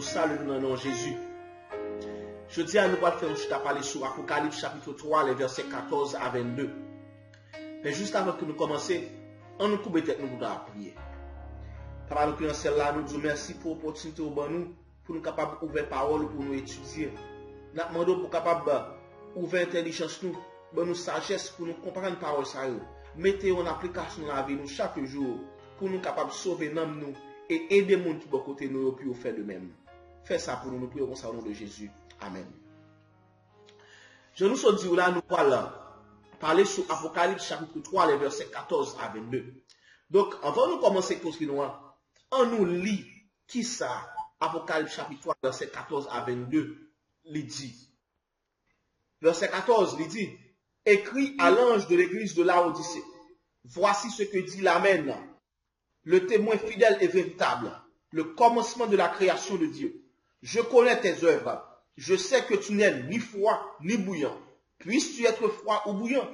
nous saluons dans le nom de Jésus. Je dis à nous pas faire un chute à parler sur Apocalypse chapitre 3, les versets 14 à 22. Mais juste avant que nous commencions, on nous coupe tête nous pour prier. Papa, nous prions celle-là, nous disons merci pour l'opportunité au nous, pour nous capables d'ouvrir parole, pour nous étudier. Nous demandons pour capable d'ouvrir l'intelligence nous, de nous sagesse pour nous comprendre parole ça. Mettez en application dans la vie nous chaque jour, pour nous capables de sauver nous et aider les gens qui sont à côté de nous pour faire de même. Fais ça pour nous, nous prions comme ça au nom de Jésus. Amen. Je nous suis dit là, nous allons parler sur Apocalypse chapitre 3, les versets 14 à 22. Donc, avant de commencer à construire, on nous lit qui ça, Apocalypse chapitre 3, verset 14 à 22, il dit. Verset 14, il dit, écrit à l'ange de l'église de Laodicée, voici ce que dit l'Amen, le témoin fidèle et véritable, le commencement de la création de Dieu. Je connais tes œuvres, je sais que tu n'es ni froid ni bouillant. Puisses-tu être froid ou bouillant?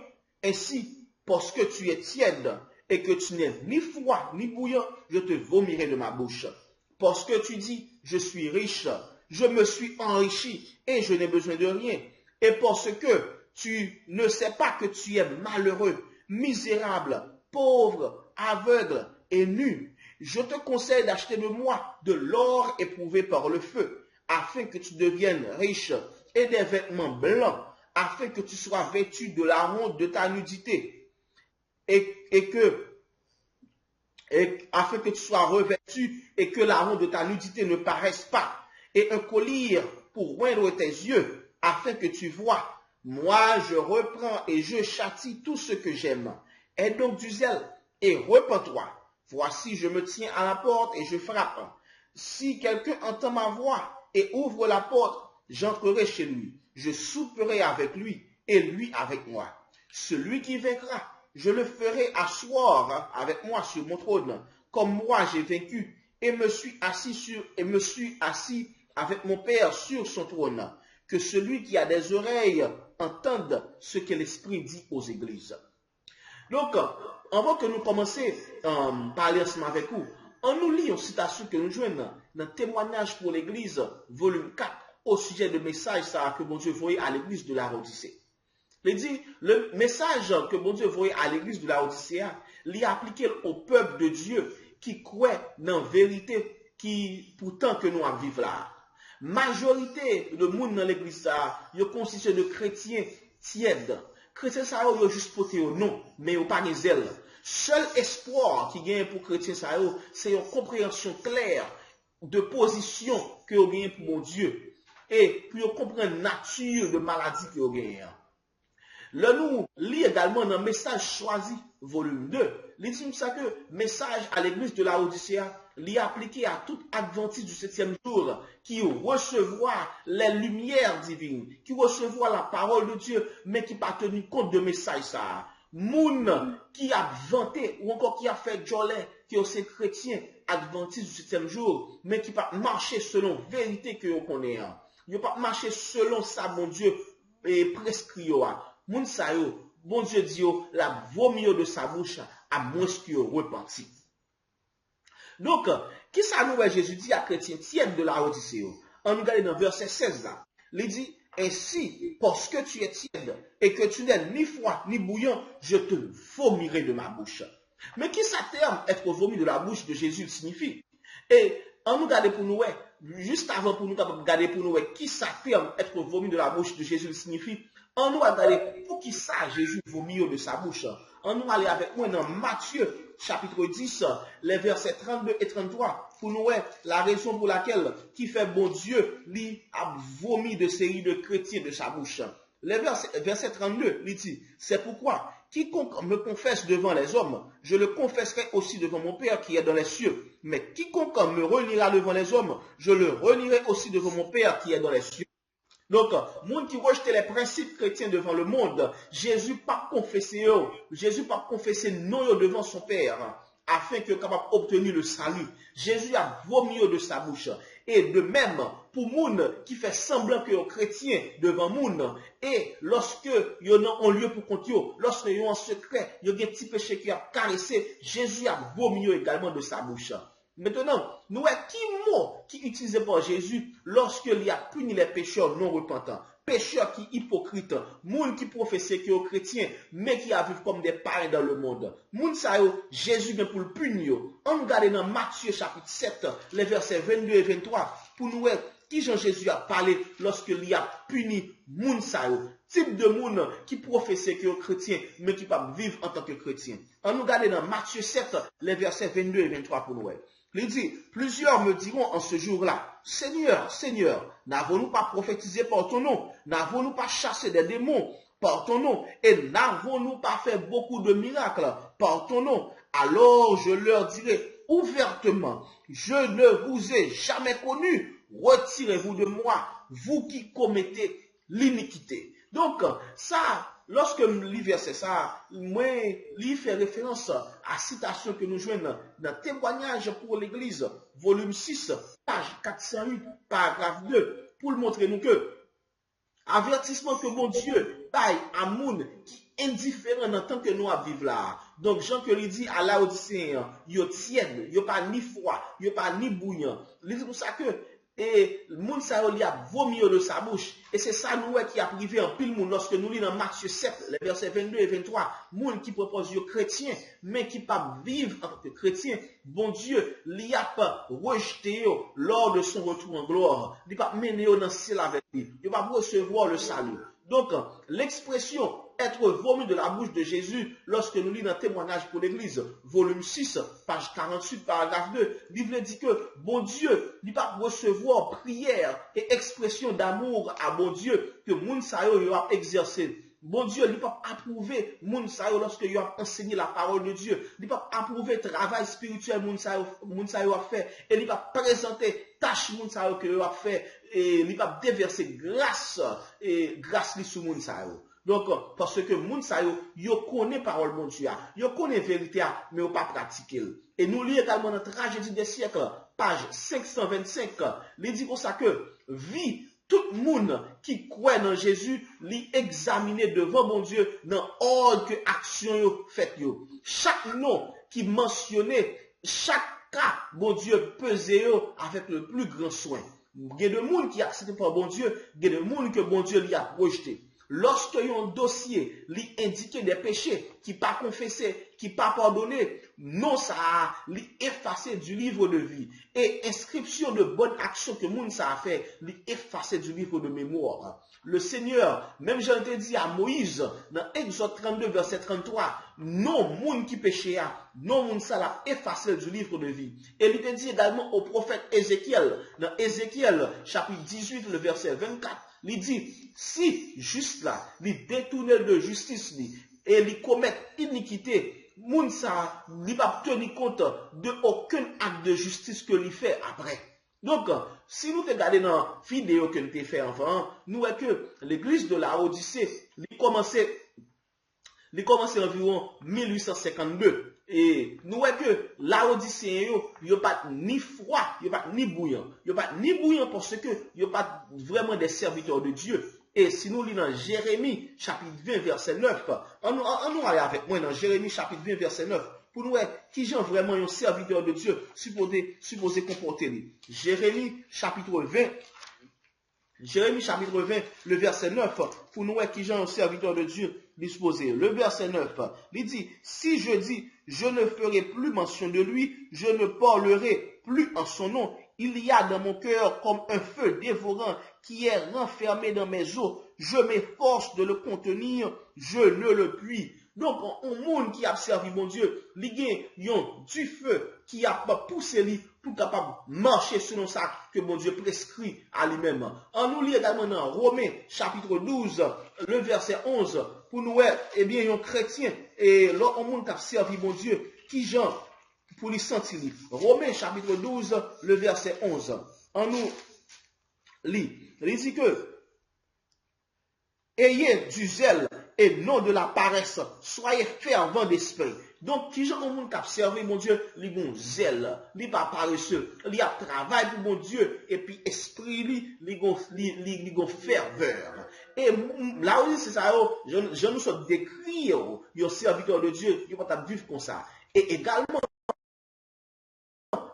Ainsi, parce que tu es tiède et que tu n'es ni froid ni bouillant, je te vomirai de ma bouche. Parce que tu dis, je suis riche, je me suis enrichi et je n'ai besoin de rien. Et parce que tu ne sais pas que tu es malheureux, misérable, pauvre, aveugle et nu, je te conseille d'acheter de moi de l'or éprouvé par le feu, afin que tu deviennes riche, et des vêtements blancs, afin que tu sois vêtu de la honte de ta nudité, afin que tu sois revêtu et que la honte de ta nudité ne paraisse pas, et un collier pour oindre tes yeux, afin que tu vois. Moi, je reprends et je châtie tout ce que j'aime. Aie donc du zèle et repens-toi. Voici, je me tiens à la porte et je frappe. Si quelqu'un entend ma voix et ouvre la porte, j'entrerai chez lui. Je souperai avec lui et lui avec moi. Celui qui vaincra, je le ferai asseoir avec moi sur mon trône, comme moi j'ai vaincu et me suis assis avec mon Père sur son trône. Que celui qui a des oreilles entende ce que l'Esprit dit aux églises. Donc, avant que nous commencions à parler ensemble avec vous, on nous lit une citation que nous joignons dans Témoignage pour l'Église, volume 4, au sujet du message que bon Dieu voyait à l'Église de la Laodicée. Il dit, le message que bon Dieu voyait à l'Église de la Laodicée, il est appliqué au peuple de Dieu qui croit dans la vérité qui, pourtant que nous en vivons là. Majorité de monde dans l'église yo consiste de chrétiens tièdes. Chrétiens ça yo juste porter au nom, mais yo pas de zèle. Seul espoir qui gagne pour chrétiens ça yo, c'est une compréhension claire de position que yo gagne pour mon Dieu et pour comprendre la nature de maladie que yo gagne. Là nous lit également dans Message choisi volume 2, il dit ça que message à l'église de la Laodicée l'y appliqué à tout adventiste du 7e jour qui recevoir les lumières divines, qui recevoir la parole de Dieu, mais qui n'a pas tenu compte de message ça. Moun qui a vanté ou encore qui a fait jolet, qui est aussi chrétien adventiste du 7e jour, mais qui pas marcher selon vérité que vous connaissez. Il pas marcher selon ça, mon Dieu, et prescrit. Moun sa yo, bon Dieu dit yo, la vomi de sa bouche à moins que repenti. Donc, qui ça nous Jésus dit à chrétien tiède de la Laodicée? On regarde dans verset 16 là. Il dit, ainsi, parce que tu es tiède et que tu n'es ni froid ni bouillant, je te vomirai de ma bouche. Mais qui ça terme être vomi de la bouche de Jésus signifie? Et on nous regarde pour nous, juste avant pour nous regarder pour nous, qui ça terme être vomi de la bouche de Jésus signifie? On nous regarde pour qui ça Jésus vomit de sa bouche. On nous aller avec moi dans Matthieu chapitre 10, les versets 32 et 33, pour nous la raison pour laquelle qui fait bon Dieu lui a vomi de série de chrétiens de sa bouche. Le verset 32, il dit, c'est pourquoi quiconque me confesse devant les hommes, je le confesserai aussi devant mon Père qui est dans les cieux. Mais quiconque me reniera devant les hommes, je le renierai aussi devant mon Père qui est dans les cieux. Donc, monde qui rejette les principes chrétiens devant le monde, Jésus pas confessé non devant son Père, afin que capable d'obtenir le salut. Jésus a vomi de sa bouche. Et de même, pour monde qui fait semblant que est chrétien devant monde, et lorsque il y a un lieu pour compter, lorsque il y a un secret, il y a un petit péché qui a caressé, Jésus a vomi également de sa bouche. Maintenant, nous avons qui mot qui est utilisé par Jésus lorsque il a puni les pécheurs non repentants. Pécheurs qui hypocrites, monde qui professent que sont chrétiens, mais qui vivent comme des païens dans le monde. Monde ça Jésus vient pour le punir. On regarde dans Matthieu chapitre 7, les versets 22 et 23, pour nous voir qui Jean-Jésus a parlé lorsqu'il a puni monde ça type de monde qui professe que sont chrétiens, mais qui ne peuvent pas vivre en tant que chrétiens. On nous regarde dans Matthieu 7, les versets 22 et 23 pour nous voir. Il dit, plusieurs me diront en ce jour-là, Seigneur, Seigneur, n'avons-nous pas prophétisé par ton nom? N'avons-nous pas chassé des démons par ton nom? Et n'avons-nous pas fait beaucoup de miracles par ton nom? Alors je leur dirai ouvertement, je ne vous ai jamais connu. Retirez-vous de moi, vous qui commettez l'iniquité. Donc, ça, lorsque je lis verset ça, moi, il fait référence à la citation que nous jouons dans Témoignage pour l'Église, volume 6, page 408, paragraphe 2, pour le montrer nous que avertissement que mon Dieu paye à moun qui est indifférent en tant que nous à vivre là. Donc, Jean que lui dit à Laodicéen, yo tiède, yo pas ni froid, yo pas ni bouillant. Il dit pour ça que et le monde ça li a vomi de sa bouche et c'est ça nous qui a privé en pile monde lorsque nous lisons dans Matthieu 7 les versets 22 et 23 monde qui propose yo chrétien mais qui pas vivre en tant que chrétien bon Dieu li a pas rejeté lors de son retour en gloire il pas mener dans ciel avec lui il va recevoir le salut. Donc l'expression être vomi de la bouche de Jésus, lorsque nous lisons un témoignage pour l'Église, volume 6, page 48, paragraphe 2, Bible dit que bon Dieu n'est pas recevoir prière et expression d'amour à bon Dieu que moun sa yo a exercé. Bon Dieu n'est pas approuvé moun sa yo lorsque il a enseigné la parole de Dieu. Il n'est pas approuvé travail spirituel moun sa yo a fait. Et il pas présenter tâche moun sa yo que yo a fait. Et il pas déverser grâce et grâce li sous moun sa yo. Donc, parce que moun sa yo connaît parole mon Dieu, yo connaît vérité, mais yo pas pratiquer. Et nous lisons également dans Tragédie des siècles, page 525, il dit comme ça que vie tout le monde qui croit dans Jésus, li examiner devant mon Dieu dans ordre que action yo fait yo. Chaque nom qui mentionnait, chaque cas, bon Dieu pesé yo avec le plus grand soin. Il y a des gens qui acceptent par bon Dieu, il y a des gens que bon Dieu lui a rejeté. Lorsque y a un dossier lui indique des péchés qui pas confessé, qui pas pardonné, non ça lui effacé du livre de vie et inscription de bonnes actions que moun ça a fait, lui effacé du livre de mémoire. Le Seigneur, même j'ai te dit à Moïse dans Exode 32 verset 33, non moun qui péché non moun ça l'a effacé du livre de vie. Et il te dit également au prophète Ézéchiel dans Ézéchiel chapitre 18 le verset 24. Il dit, si juste là, il détourne de justice et il commet iniquité, moun sa, il va tenir compte de aucun acte de justice que il fait après. Donc, si nous regardons dans la vidéo que nous avons fait avant, nous voyons que l'église de la Odyssée, il commençait environ 1852. Et nous voyons que la Odyssée, il n'y a pas ni froid, il n'y a pas ni bouillant. Il n'y a pas ni bouillant parce que il n'y a pas vraiment des serviteurs de Dieu. Et si nous lisons Jérémie, chapitre 20, verset 9, on nous allait avec moi dans Jérémie, chapitre 20, verset 9, pour nous voir qui sont vraiment un serviteur de Dieu, supposé comporter. Jérémie, chapitre 20, le verset 9, pour nous voir qui sont un serviteur de Dieu disposé. Le verset 9, il dit, si je dis, je ne ferai plus mention de lui, je ne parlerai plus en son nom. Il y a dans mon cœur comme un feu dévorant qui est renfermé dans mes os. Je m'efforce de le contenir, je ne le puis. Donc, un monde qui a servi mon Dieu, il y a du feu qui a poussé lui pour capable marcher selon ça que mon Dieu prescrit à lui-même. On nous lit également dans Romains, chapitre 12, le verset 11, pour nous, eh bien, un chrétien, et là, un monde qui a servi mon Dieu, qui genre, pour lui sentir. Romains, chapitre 12, le verset 11. On nous lit. Il dit que, ayez du zèle et non de la paresse, soyez fervents d'esprit. Donc, qui genre un monde qui a servi mon Dieu, il bon zèle, il pas paresseux, il a travail pour mon Dieu, et puis esprit, il gon ferveur. Et là aussi, c'est ça, je nous suis décrit, un serviteur de Dieu, il va vivre comme ça. Et également,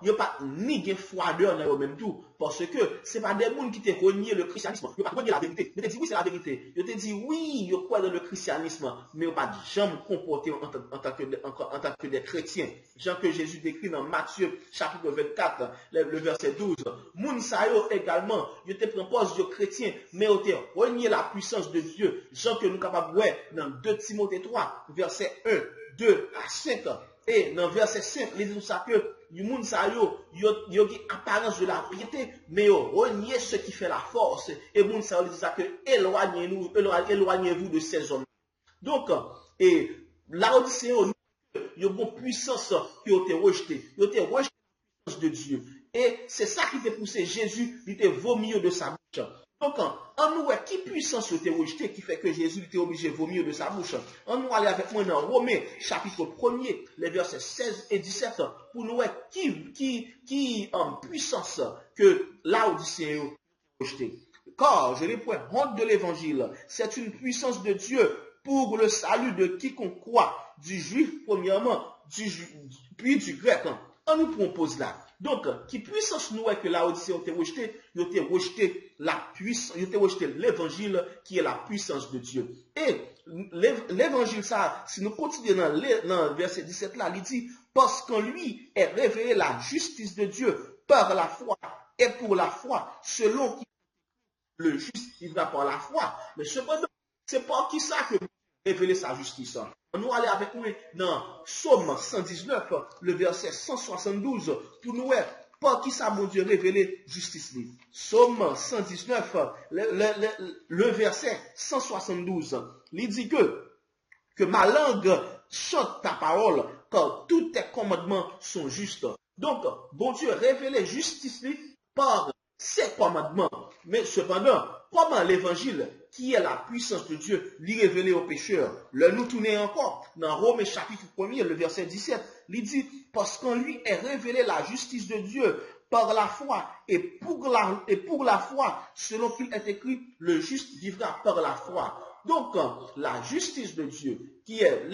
yo pas ni gen froideur dans eux même tout parce que c'est pas des gens qui te renié le christianisme, yo pas renié la vérité. Yo te dit oui, c'est la vérité. Yo te dit oui, yo croit dans le christianisme, mais yo pas jamais comporté en tant que des chrétiens. Jean que Jésus décrit dans Matthieu chapitre 24, le verset 12. Moun sa yo également, yo te prend poste de chrétien, mais yo te renié la puissance de Dieu. Jean que nous capable voir dans 2 Timothée 3, verset 1, 2 à 5. Et dans verset 5, il dit ça que les gens ont une apparence de la piété, mais ils ont renié ce qui fait la force. Et les gens dit ça que éloignez-vous de ces hommes. Donc, et la Odyssée, il y a une puissance qui a été rejetée. Il a été rejeté la puissance de Dieu. Et c'est ça qui t'a poussé Jésus, il était vomir de sa bouche. Donc, en nous, qui puissance était rejetée qui fait que Jésus était obligé de vomir de sa bouche? En nous, aller avec moi dans Romains, chapitre 1er, les versets 16 et 17, pour nous, qui en puissance que l'Odyssée est rejetée. Car, je l'ai point, honte de l'évangile, c'est une puissance de Dieu pour le salut de quiconque croit, du juif premièrement, puis du grec. On nous propose là. Donc, qui puissance nous est que la Odyssée a été rejetée? Il a été rejeté la puissance, il a été rejeté l'évangile qui est la puissance de Dieu. Et l'évangile, ça, si nous continuons dans le verset 17 là, il dit, parce qu'en lui est révélée la justice de Dieu par la foi et pour la foi, selon qui le juste vivra par la foi. Mais cependant, c'est pas qui ça que révéler sa justice. Nous allons avec nous dans Psaume 119, le verset 172, pour nous voir par qui ça, mon Dieu, révéler justice. Psaume 119, le verset 172, il dit que ma langue chante ta parole, car tous tes commandements sont justes. Donc, bon Dieu, révéler justice par ses commandements. Mais cependant, comment l'évangile, qui est la puissance de Dieu, lui révéler aux pécheurs? Le nous tourner encore dans Romains chapitre 1er, le verset 17, il dit, parce qu'en lui est révélée la justice de Dieu par la foi, et pour la foi, selon qu'il est écrit, le juste vivra par la foi. Donc, la justice de Dieu, qui est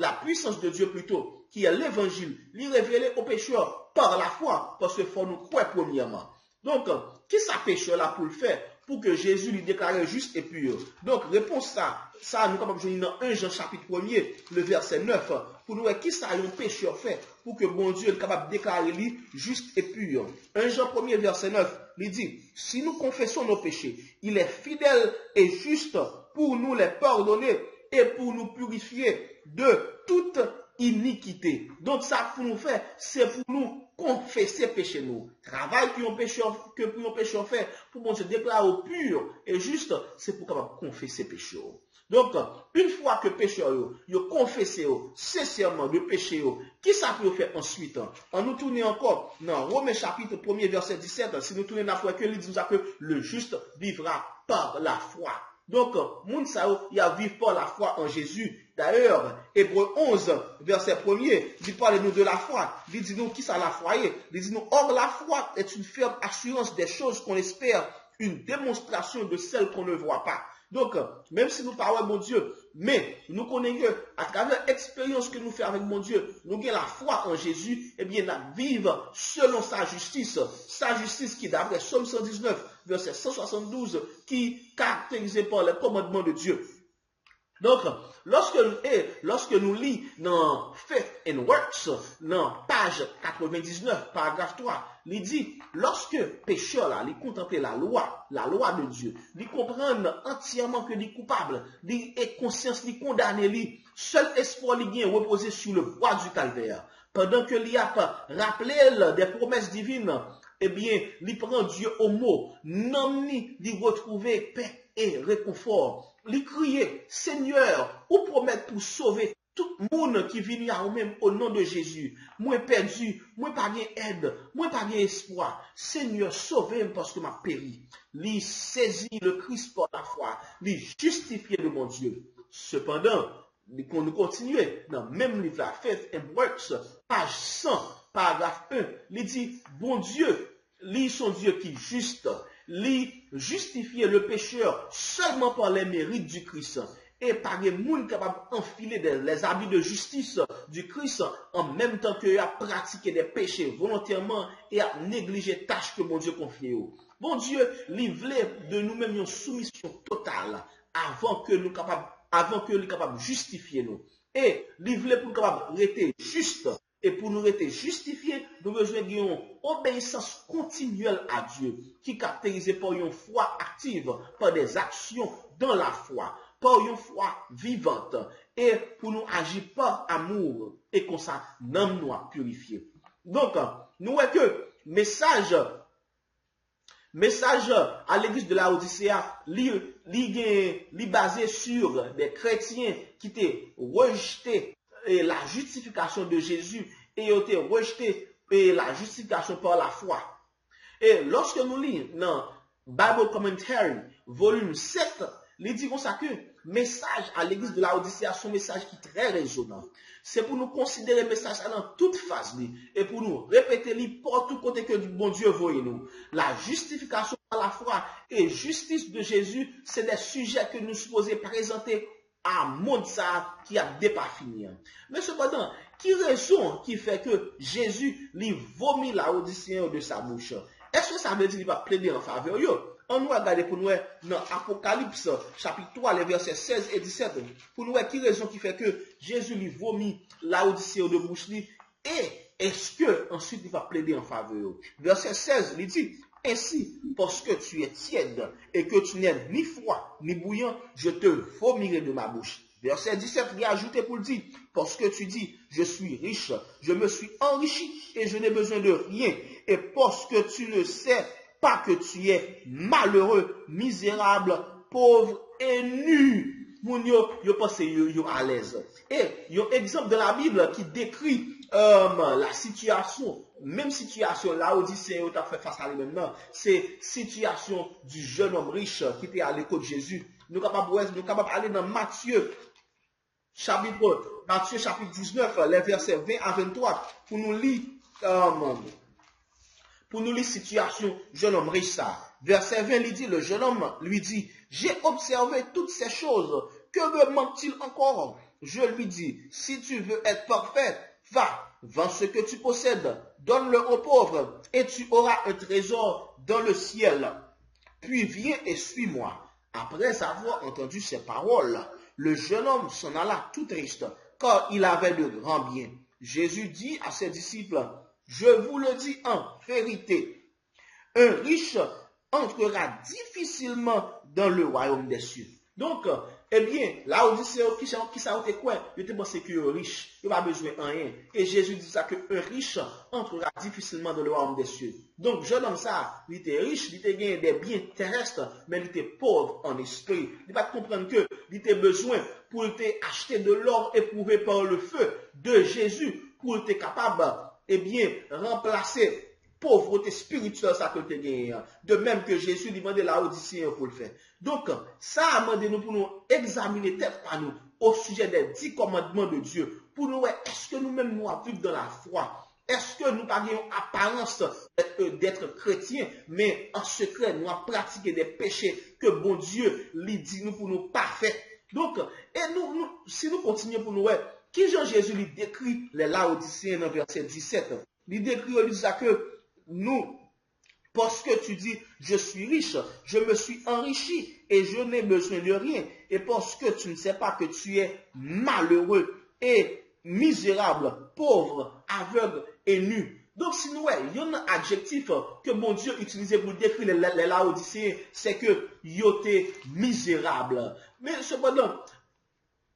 la puissance de Dieu plutôt, qui est l'évangile, lui révélé aux pécheurs par la foi, parce qu'il faut nous croire premièrement. Donc, qui ça pécheur là pour le faire? Pour que Jésus lui déclare juste et pur. Donc, réponse ça nous sommes capables de dans 1 Jean chapitre 1er, le verset 9, pour nous voir qui ça un pécheur fait, pour que bon Dieu est capable de déclarer lui juste et pur. 1 Jean 1er, verset 9, il dit, si nous confessons nos péchés, il est fidèle et juste pour nous les pardonner et pour nous purifier de toute iniquité. Donc, ça pour nous faire, c'est pour nous confesser péché nous. Travail que un pécheur fait, pour bon Dieu déclarer au pur et juste, c'est pour capable confesser péché. Donc, une fois que pécheur yo confessé sincèrement de péché, qui ça peut faire ensuite? En nous tournant encore dans Romains chapitre 1er verset 17, si nous tournons la foi que il dit que le juste vivra par la foi. Donc, moun sa il a vivre par la foi en Jésus. D'ailleurs, Hébreux 11, verset 1er, il parle nous de la foi. Il dit nous qui ça la foi est. Il dit nous, or la foi est une ferme assurance des choses qu'on espère, une démonstration de celles qu'on ne voit pas. Donc, même si nous parlons mon Dieu, mais nous connaissons à travers l'expérience que nous faisons avec mon Dieu, nous avons la foi en Jésus, et bien nous vivons selon sa justice qui d'après Psaume 119, verset 172, qui caractérisé par les commandements de Dieu. Donc, lorsque nous lisons dans Faith and Works, dans page 99, paragraphe 3, il dit, lorsque pécheur là, il contemple la loi de Dieu, il comprend entièrement que il est coupable, il est conscient, il condamné, lui, seul espoir il vient reposer sur le bois du calvaire. Pendant que il a rappelé des promesses divines, eh bien, il prend Dieu au mot, non il retrouver paix et réconfort. Il criait, Seigneur, ou promettre pour sauver tout le monde qui vient à vous-même au nom de Jésus. Moi perdu, moi pas bien aide, moi pas bien espoir. Seigneur, sauvez-moi parce que m'a péri. Il saisit le Christ par la foi, il justifié de mon Dieu. Cependant, nous continuons dans le même livre, Faith and Works, page 100, paragraphe 1, il dit, bon Dieu, lui son Dieu qui est juste, lui justifier le pécheur seulement par les mérites du Christ. et pas de monde capable d'enfiler les habits de justice du Christ en même temps que a pratiqué des péchés volontairement et a négligé tâches que mon Dieu confie. Bon Dieu, livrer de nous-mêmes une soumission totale avant que nous capables de justifier nous. Et livrer pour nous capables de rester juste. Et pour nous rester justifiés, nous avons besoin d'une obéissance continuelle à Dieu, qui est caractérisée par une foi active, par des actions dans la foi, par une foi vivante, et pour nous agir par amour, et comme ça, nous nous purifier. Donc, nous voyons que message à l'église de Laodicée, est basé sur des chrétiens qui étaient rejetés et la justification de Jésus et ont été rejetés et la justification par la foi. Et lorsque nous lisons dans Bible Commentary, volume 7, il dit comme ça que message à l'église de Laodicée, son message qui est très résonnant. C'est pour nous considérer le message dans toute phase et pour nous répéter pour tout côté que bon Dieu voyait nous. La justification par la foi et justice de Jésus, c'est des sujets que nous supposons présenter à monde ça qui a déparfini. Mais cependant, qui raison qui fait que Jésus lui vomit la Laodicéen de sa bouche? Est-ce que ça veut dire qu'il va plaider en faveur? On nous regarde pour nous dans Apocalypse chapitre 3, les versets 16 et 17. Pour nous voir qui raison qui fait que Jésus lui vomit la Laodicéen de bouche et est-ce que ensuite il va plaider en faveur? Verset 16, il dit: ainsi, parce que tu es tiède et que tu n'es ni froid ni bouillant, je te vomirai de ma bouche. Verset 17, il a ajouté pour le dire: parce que tu dis, je suis riche, je me suis enrichi et je n'ai besoin de rien. Et parce que tu ne sais pas que tu es malheureux, misérable, pauvre et nu. Moun yo pense yo à l'aise. Et il y a un exemple de la Bible qui décrit la situation, même situation Laodicéen a fait face à lui maintenant, c'est situation du jeune homme riche qui était à l'école de Jésus. Nous sommes capables d'aller dans Matthieu chapitre 19, les versets 20 à 23, pour nous lire situation jeune homme riche ça. Verset 20 lui dit, le jeune homme lui dit: j'ai observé toutes ces choses, que me manque-t-il encore? Je lui dis: si tu veux être parfait, va, vends ce que tu possèdes, donne-le aux pauvres, et tu auras un trésor dans le ciel. Puis viens et suis-moi. Après avoir entendu ces paroles, le jeune homme s'en alla tout triste, car il avait de grands biens. Jésus dit à ses disciples: je vous le dis en vérité, un riche entrera difficilement dans le royaume des cieux. Donc, eh bien, là où dit qui ça été quoi? Il était pensé que riche, il n'a pas besoin de rien. Et Jésus dit ça que un riche entrera difficilement dans le royaume des cieux. Donc, jeune homme ça, il était riche, il était gagné des biens terrestres, mais il était pauvre en esprit. Il va comprendre que il était besoin pour acheter de l'or éprouvé par le feu de Jésus pour être capable, eh bien, remplacer pauvreté spirituelle, ça que tu gagné. De même que Jésus lui demandait la Laodicéen pour le faire. Donc, ça a demandé nous pour nous examiner tête par nous au sujet des 10 commandements de Dieu. Pour nous, est-ce que nous-mêmes nous vivons dans la foi? Est-ce que nous avons apparence d'être chrétiens, mais en secret, nous avons pratiqué des péchés que bon Dieu lui dit nous pour nous parfaits? Donc, et si nous continuons pour nous, qui Jean-Jésus lui décrit les Laodicéens dans verset 17? Il décrit, il dit que nous, parce que tu dis, je suis riche, je me suis enrichi et je n'ai besoin de rien. Et parce que tu ne sais pas que tu es malheureux et misérable, pauvre, aveugle et nu. Donc, si nous, il y a un adjectif que mon Dieu utilisait pour décrire les Laodicéens, c'est que ils étaient misérables. Mais cependant,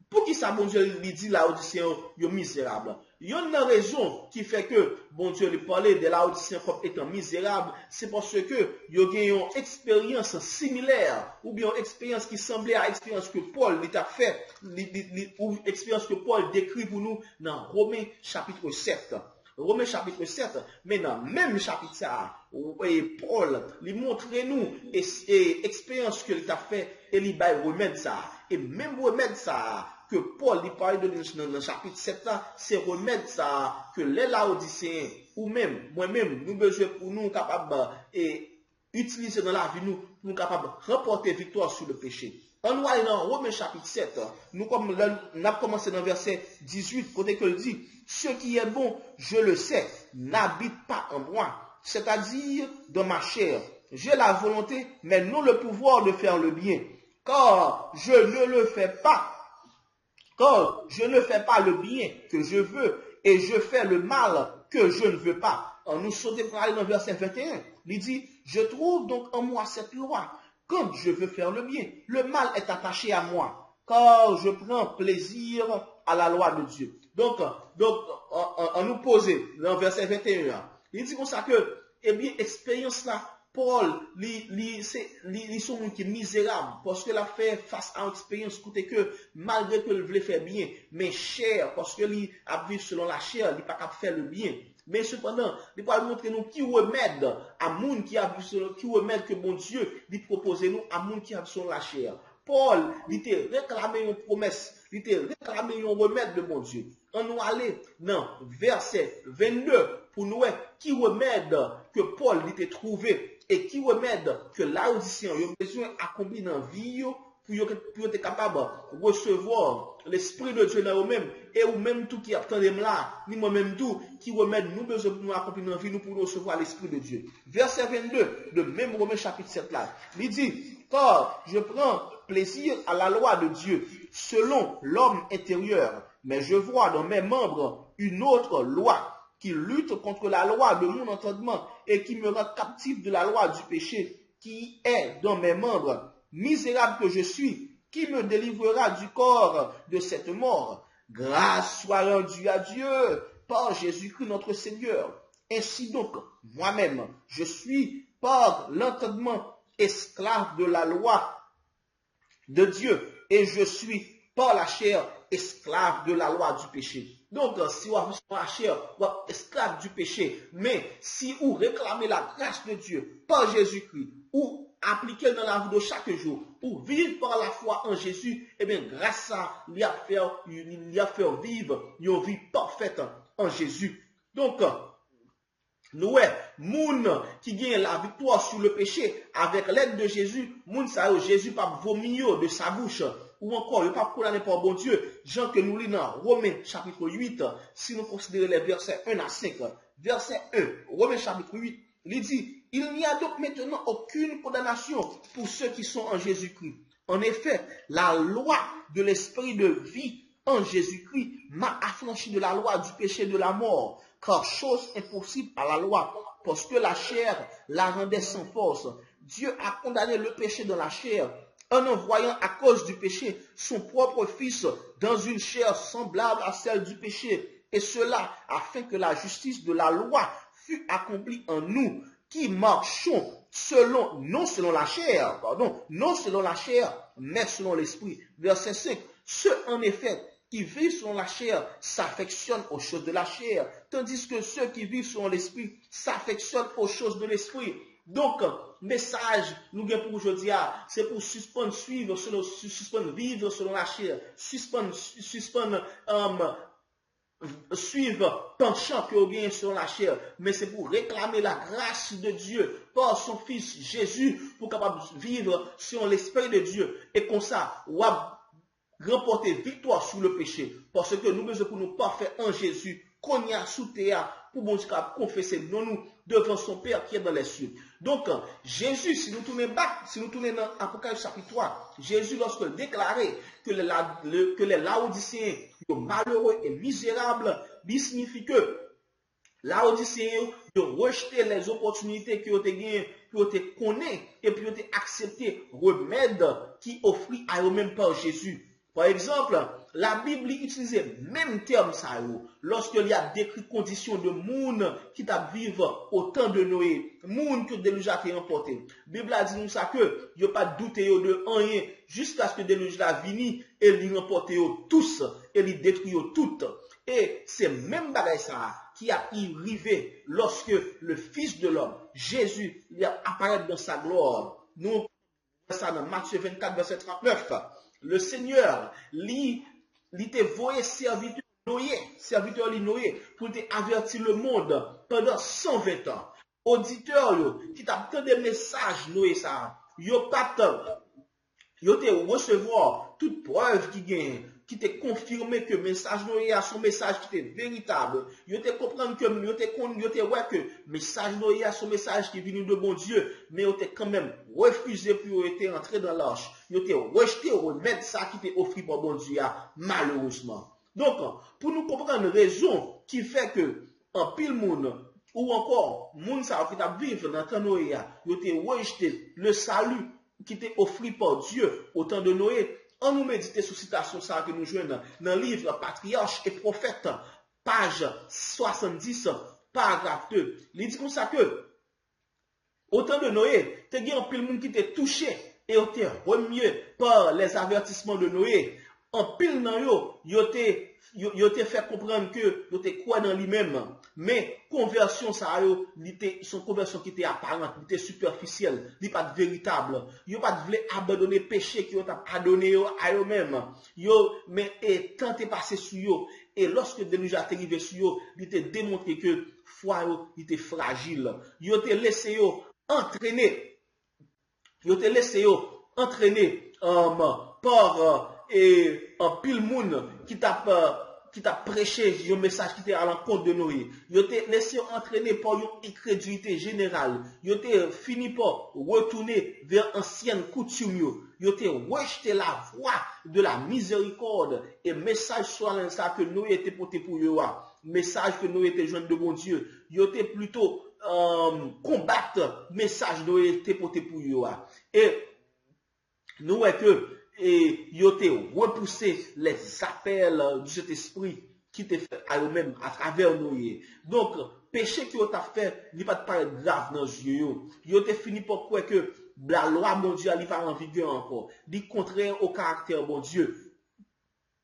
pour qui ça, bon Dieu lui dit Laodicéens, ils sont misérables? Il y a une raison qui fait que bon Dieu lui parlait de Laodicéens comme étant misérables, c'est parce que ils ont une expérience similaire, ou bien une expérience qui semblait à l'expérience que Paul a fait, ou expérience que Paul décrit pour nous dans Romains chapitre 7. Romains chapitre 7, mais dans le même chapitre ça, Paul lui montre nous expérience que il a fait et il va remède ça. Et même remède ça que Paul lui parle de dans le chapitre 7 là, c'est remède ça que les Laodicéens ou même moi-même nous besoin pour nous capables et utiliser dans la vie nous capables de remporter victoire sur le péché. On nous aller dans Romains chapitre 7. Nous avons commencé dans verset 18, côté que le dit, ce qui est bon, je le sais, n'habite pas en moi, c'est-à-dire dans ma chair. J'ai la volonté, mais non le pouvoir de faire le bien. Car je ne fais pas le bien que je veux, et je fais le mal que je ne veux pas. Nous sautons pour aller dans verset 21. Il dit, je trouve donc en moi cette loi. Quand je veux faire le bien, le mal est attaché à moi, car je prends plaisir à la loi de Dieu. Donc on nous pose dans verset 21. Il dit comme ça que, eh bien, expérience là, Paul, ils sont qui misérable parce que l'a fait face à une expérience côté que malgré que il voulait faire bien, mais cher parce que il a vécu selon la chair, il pas capable faire le bien. Mais cependant, il va montrer nous qui remède à monde qui a vu selon qui remède que bon Dieu lui propose nous à monde qui a vu selon la chair. Paul, il te réclamé une promesse, il te réclamé un remède de bon Dieu. On nous allait dans verset 22 pour nous qui remède que Paul il te trouvé et qui remède que Laodicien a besoin d'accomplir dans la vie pour être capable de recevoir l'Esprit de Dieu dans eux-mêmes et ou même tout qui attend là, ni moi-même tout qui remède nous besoin pour nous accomplir dans la vie, nous pour recevoir l'Esprit de Dieu. Verset 22 de même Romains chapitre 7 là, il dit, car je prends plaisir à la loi de Dieu selon l'homme intérieur, mais je vois dans mes membres une autre loi qui lutte contre la loi de mon entendement et qui me rend captif de la loi du péché qui est dans mes membres. Misérable que je suis, qui me délivrera du corps de cette mort? Grâce soit rendue à Dieu par Jésus-Christ notre Seigneur. Ainsi donc, moi-même, je suis par l'entendement esclave de la loi de Dieu et je suis par la chair esclave de la loi du péché. Donc, si vous avez la chair, vous êtes esclave du péché, mais si vous réclamez la grâce de Dieu par Jésus-Christ, ou appliquer dans la vie de chaque jour, ou vivre par la foi en Jésus, eh bien, grâce à lui a fait vivre une vie parfaite en Jésus. Donc, nous, moun qui gagne la victoire sur le péché avec l'aide de Jésus, moun ça Jésus pas vomir de sa bouche, ou encore il pas condamné par bon Dieu. Jean que nous lisons dans Romains chapitre 8, si nous considérons les versets 1 à 5, verset 1, Romains chapitre 8, il dit, il n'y a donc maintenant aucune condamnation pour ceux qui sont en Jésus-Christ. En effet, la loi de l'esprit de vie en Jésus-Christ m'a affranchi de la loi du péché de la mort, car chose impossible à la loi, parce que la chair la rendait sans force. Dieu a condamné le péché dans la chair, en envoyant à cause du péché son propre Fils dans une chair semblable à celle du péché, et cela afin que la justice de la loi fût accomplie en nous, qui marchons non selon la chair, mais selon l'esprit. Verset 5. Ceux en effet qui vivent selon la chair s'affectionnent aux choses de la chair, tandis que ceux qui vivent selon l'esprit s'affectionnent aux choses de l'esprit. Donc, message, nous avons pour aujourd'hui, c'est pour suspendre vivre selon la chair, suivre penchant que vous gagnez sur la chair, mais c'est pour réclamer la grâce de Dieu par son Fils Jésus pour capable vivre sur l'Esprit de Dieu et comme ça, ou remporter victoire sur le péché parce que nous besoin pour nous parfaire en Jésus qu'on y a sous terre pour bon Dieu confesser nous devant son Père qui est dans les cieux. Donc Jésus, si nous tournons dans Apocalypse chapitre 3, Jésus lorsqu'il déclarait que les Laodicéens sont malheureux et misérables, il signifie que Laodicéens ont rejeté les opportunités qui ont été gagnées pour te connaître et pour te accepter remède qui offrit à eux-mêmes par Jésus. Par exemple, la Bible utilise le même terme ça lorsqu'il y a décrit conditions de monde qui t'a vivre au temps de Noé, monde que déluge a été emporté. La Bible a dit nous ça que il n'y a pas de doute de rien jusqu'à ce que déluge la vini et il remporte tous et il détruit toutes. Et c'est même bagage ça qui a arrivé lorsque le Fils de l'homme, Jésus, il apparaît dans sa gloire. Nous ça dans Matthieu 24 verset 39. Le Seigneur, lui te voyé serviteur Noé, pour te avertir le monde pendant 120 ans. Auditeur, qui t'a tant de messages, Noé, ça, yo pas Yo te recevoir toute preuve qui te confirmé que message Noé a son message qui était véritable. Yo te comprendre que yo te ouais que message Noé a son message qui est venu de bon Dieu, mais yo te quand même refusé pour être entré dans l'arche. Yo te rejeté remettre ça qui t'est offert par bon Dieu malheureusement. Donc, pour nous comprendre une raison qui fait que en pile monde ou encore monde ça qui t'a vivre dans temps Noé, yo te rejeté le salut qui était offert par Dieu au temps de Noé. On nous médite sur citation ça que nous jouons dans le livre Patriarche et Prophète, page 70, paragraphe 2. Il dit comme ça que, au temps de Noé, il y a un pile monde qui était touché et était remué par les avertissements de Noé. En pile nan yo te fait comprendre que yo te croit dans lui-même, mais conversion ça yo, son conversion qui était apparente, qui était superficielle, li pas véritable. Yo pas voulu abandonner péché qui yo t'a adonné à eux même. Yo mais et tenté passer sur yo et lorsque déjà arrivé sur yo, il te démontré que foi yo était fragile. Yo te laissé yo entraîner. Yo te laissé yo entraîner par et un pile monde qui t'a prêché un message qui était à l'encontre de Noé. Yo te laissé entraîner par une incrédulité générale. Yo te fini par retourner vers ancienne coutume. Yo te rejeté la voie de la miséricorde et message soit ça que Noé était porté pour yo. Message que Noé était joint de bon Dieu. Yo te plutôt combattre message Noé était porté pour yo. Et nous est que et yo te repoussé les appels de cet esprit qui te fait à eux-mêmes à travers Noé. Donc, péché que yo t'a fait, il pas de paraître grave dans les yeux. Yo te fini pour quoi que la loi mondiale il va en vigueur encore. Dit contraire au caractère bon Dieu.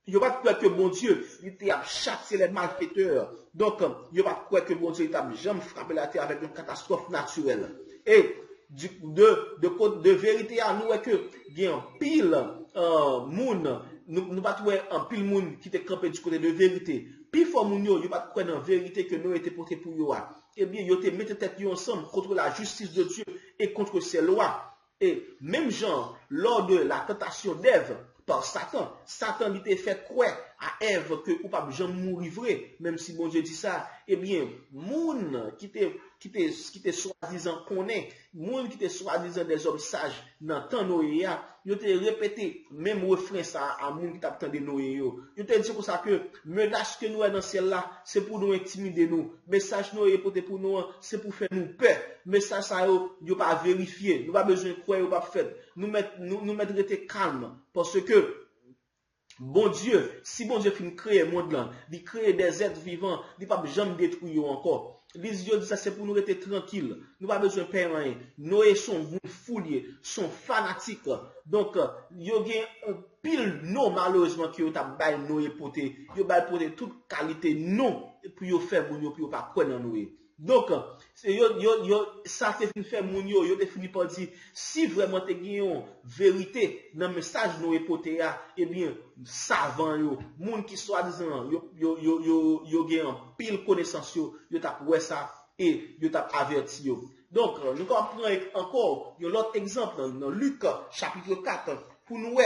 Yo pas de quoi que bon Dieu, il t'a châtié les malfaiteurs. Donc, yo pas de quoi que bon Dieu, il t'a jamais frappé la terre avec une catastrophe naturelle. Et, de vérité à nous est que il y a un pile moun nous pas trouver un pile moun qui était campé du côté de vérité. Puis fort moun yo pas croire dans vérité que nous était porté pour yo. Eh bien yo te mette tête yo ensemble contre la justice de Dieu et contre ses lois. Et même genre lors de la tentation d'Ève par Satan, Satan lui t'a fait croire à Ève que ou pas jamais mourir vrai, même si bon Dieu dit ça. Eh bien moun qui te soi-disant connaît, moun qui te soi-disant des hommes sages dans temps Noé, yo te répété même refrain ça à moun qui t'a entendu Noé yo. Yo te dit comme ça que menace que nous est dans ciel là, c'est pour nous intimider nous. Message Noé pour nous, c'est pour faire nous peur. Message ça yo pas vérifier, nous pas besoin de croire yo pas fait. Nous mettre rester calme parce que bon Dieu, si bon Dieu finit créer le monde là, il crée des êtres vivants, il pas jamais détruire encore. Les yeux disent ça c'est pour nous rester tranquilles. Nous pas besoin de faire rien. Noé sont fouliers, sont fanatiques. Donc yo gen un pile non malheureusement qui yo t'a bail Noé poté. Yo bail poté toute qualité non pour yo faire moun yo pour yo pas croire dans Noé. Donc ça te fin faire moun yo te fini par dire si vraiment te gen vérité dans message Noé poté a, eh bien savant yo, moun qui soi-disant yo gen pile connaissance yo t'a ouais ça et yo t'a averti yo. Donc nous comprenons encore un autre exemple dans Luc chapitre 4 pour nous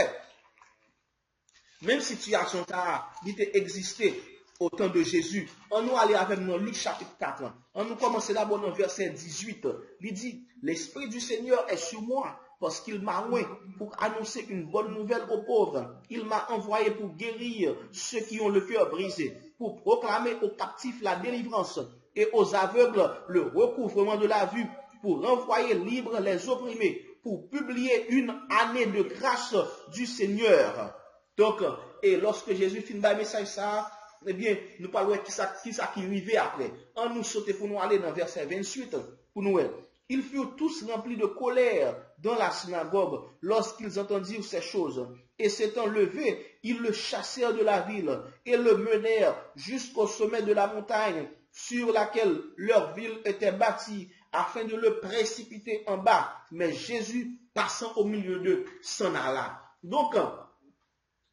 même situation ça il existé au temps de Jésus. On nous aller avec nous Luc chapitre 4. On nous commence d'abord dans verset 18. Il dit, l'Esprit du Seigneur est sur moi parce qu'il m'a oint pour annoncer une bonne nouvelle aux pauvres. Il m'a envoyé pour guérir ceux qui ont le cœur brisé, pour proclamer aux captifs la délivrance et aux aveugles le recouvrement de la vue, pour renvoyer libres les opprimés, pour publier une année de grâce du Seigneur. Donc, et lorsque Jésus finit le message ça, eh bien, nous parlons qui ça qui arrivait après. On nous sauter pour nous aller dans verset 28 pour nous. Ils furent tous remplis de colère dans la synagogue lorsqu'ils entendirent ces choses. Et s'étant levés, ils le chassèrent de la ville et le menèrent jusqu'au sommet de la montagne sur laquelle leur ville était bâtie, afin de le précipiter en bas. Mais Jésus, passant au milieu d'eux, s'en alla. Donc,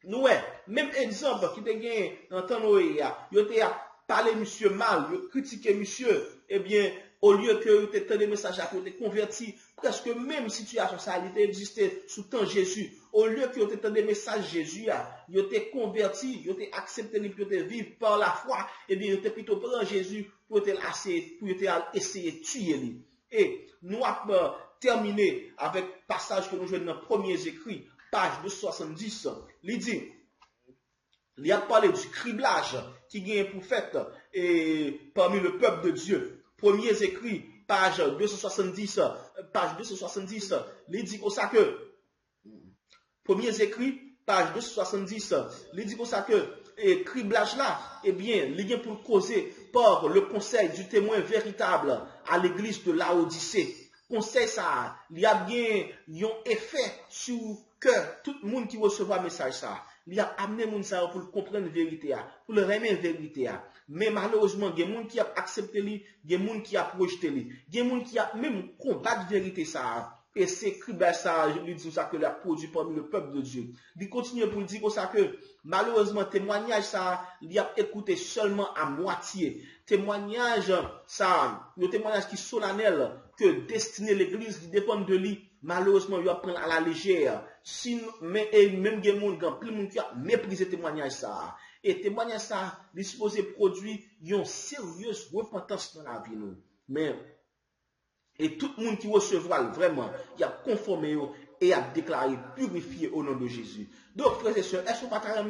nous, même exemple qui te gagné dans temps Noé, yo te a parlé monsieur mal, yo critiqué monsieur, eh bien, Au lieu que tu aies des messages à côté converti, presque même situation ça a existé sous temps Jésus. Au lieu que tu aies des messages Jésus, tu t'es converti, tu t'es accepté, pour te vivre par la foi, et bien tu plutôt prendre Jésus pour te lasser, pour te essayer de tuer lui. Et nous avons terminé avec le passage que nous jouons dans les premiers écrits, page 270. Il dit, il a parlé du criblage qui gagne pour fait et parmi le peuple de Dieu. Premiers écrits, page 270, il dit comme ça que, premiers écrits, page 270, il dit comme ça que, et criblage là, eh bien, il vient pour causer par le conseil du témoin véritable à l'église de Laodicée. Conseil ça, il y a bien un effet sur que tout le monde qui recevra le message ça. Il a amené moun ça pour comprendre la vérité, pour le remettre la vérité. Mais malheureusement, il y a des gens qui a accepté lui, il y a des gens qui a projeté lui, il y a des gens qui a même combattu la vérité ça. Et c'est criblage ça, je lui dis ça que l'a produit parmi le peuple de Dieu. Il continue pour dire ça que malheureusement, témoignage ça, il a écouté seulement à moitié. Témoignage ça, le témoignage qui est solennel, que destiné l'église, qui dépend de lui, malheureusement, il va prendre à la légère. Si, même il y a plein de monde qui a méprisé témoignage ça. Et témoignage ça, il est supposé produire une sérieuse repentance dans la vie. Mais, et tout le monde qui recevra vraiment, il a conformé et a déclaré purifié au nom de Jésus. Donc, frères et sœurs, est-ce qu'on va pas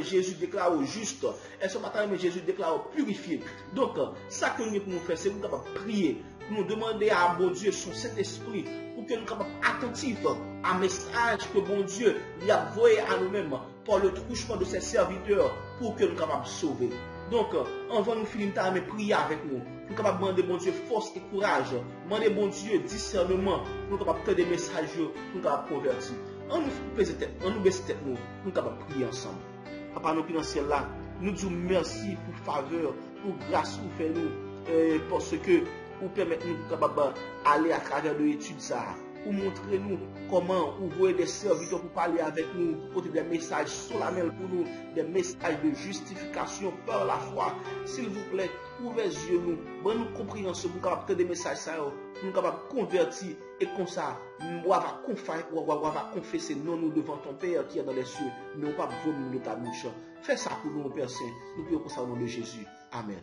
Jésus déclare au juste? Est-ce qu'on va pas Jésus déclare purifié? Donc, ça que nous pouvons faire, c'est nous capables prier, nous demander à bon Dieu son Saint-Esprit pour que nous soyons attentifs à message que bon Dieu lui a envoyé à nous-mêmes par le truchement de ses serviteurs pour que nous soyons capables de sauver. Donc, avant nous finir, nous prier avec nous. Nous sommes capables de demander bon Dieu force et courage. Demander bon Dieu discernement. Nous sommes capables de faire des messages. Nous sommes capables de convertir. On nous baisse tête, nous sommes capables de prier ensemble. Papa, nous dans le ciel là, nous disons merci pour faveur, pour grâce pour faire nous, parce que pour permettre nous d'aller à travers de l'étude ça, pour montrer nous comment ouvrir des serviteurs pour parler avec nous, pour porter des messages solennels pour nous, des messages de justification par la foi. S'il vous plaît, ouvrez les yeux nous, bonne nous compréhension pour capable des messages ça, pour nous capable convertir et comme ça, on va confesser non nous devant ton Père qui est dans les cieux, mais on va vomir de ta bouche. Fais ça pour nous, Père Saint. Nous prions pour ça au nom de Jésus. Amen.